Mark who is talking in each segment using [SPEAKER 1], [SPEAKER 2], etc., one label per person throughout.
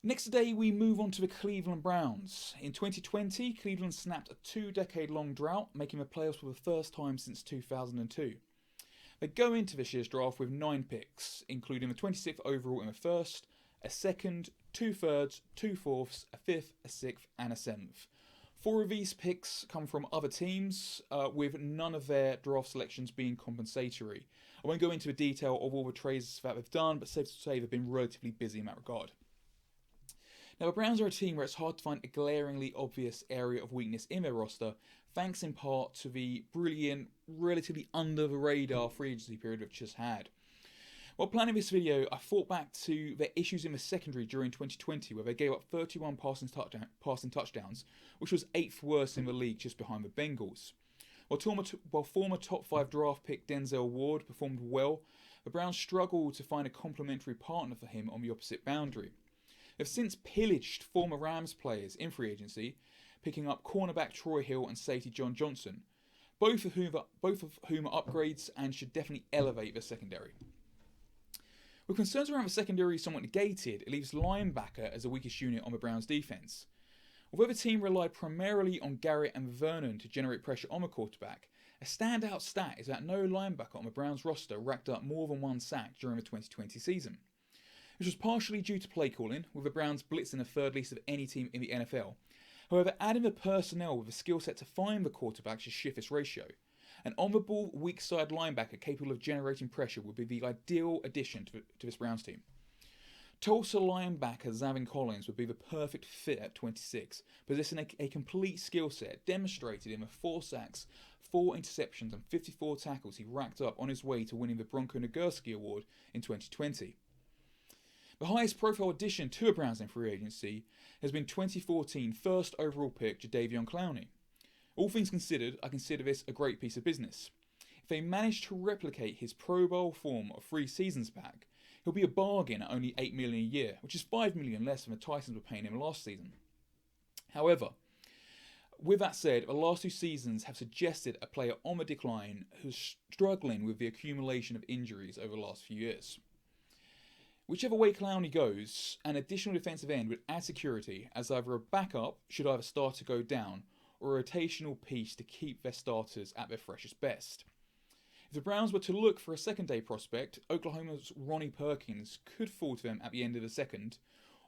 [SPEAKER 1] Next today, we move on to the Cleveland Browns. In 2020, Cleveland snapped a 2-decade-long drought, making the playoffs for the first time since 2002. They go into this year's draft with 9 picks, including the 26th overall in the first, a second, 2 thirds, 2 fourths, a fifth, a sixth, and a seventh. 4 of these picks come from other teams, with none of their draft selections being compensatory. I won't go into the detail of all the trades that they've done, but safe to say they've been relatively busy in that regard. Now, the Browns are a team where it's hard to find a glaringly obvious area of weakness in their roster, thanks in part to the brilliant, relatively under-the-radar free agency period we've just had. While planning this video, I thought back to their issues in the secondary during 2020, where they gave up 31 passing touchdowns, which was 8th worst in the league, just behind the Bengals. While former top 5 draft pick Denzel Ward performed well, the Browns struggled to find a complementary partner for him on the opposite boundary. They've since pillaged former Rams players in free agency, picking up cornerback Troy Hill and safety John Johnson, both of whom are upgrades and should definitely elevate the secondary. With concerns around the secondary somewhat negated, it leaves linebacker as the weakest unit on the Browns' defense. Although the team relied primarily on Garrett and Vernon to generate pressure on the quarterback, a standout stat is that no linebacker on the Browns roster racked up more than 1 sack during the 2020 season. This was partially due to play calling, with the Browns blitzing the third least of any team in the NFL. However, adding the personnel with a skill set to find the quarterback should shift this ratio. An on-the-ball, weak-side linebacker capable of generating pressure would be the ideal addition to this Browns team. Tulsa linebacker Zaven Collins would be the perfect fit at 26, possessing a complete skill set demonstrated in the 4 sacks, 4 interceptions and 54 tackles he racked up on his way to winning the Bronco Nagurski Award in 2020. The highest profile addition to a Browns in free agency has been 2014 first overall pick Jadeveon Clowney. All things considered, I consider this a great piece of business. If they manage to replicate his Pro Bowl form of 3 seasons back, he'll be a bargain at only $8 million a year, which is $5 million less than the Titans were paying him last season. However, with that said, the last 2 seasons have suggested a player on the decline who's struggling with the accumulation of injuries over the last few years. Whichever way Clowney goes, an additional defensive end would add security, as either a backup should either start to go down, or a rotational piece to keep their starters at their freshest best. If the Browns were to look for a second-day prospect, Oklahoma's Ronnie Perkins could fall to them at the end of the second,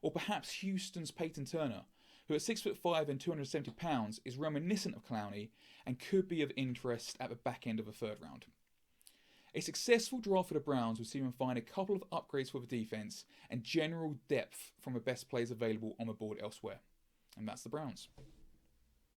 [SPEAKER 1] or perhaps Houston's Peyton Turner, who at 6'5" and 270 pounds is reminiscent of Clowney and could be of interest at the back end of the 3rd round. A successful draft for the Browns would see them find a couple of upgrades for the defense and general depth from the best players available on the board elsewhere. And that's the Browns.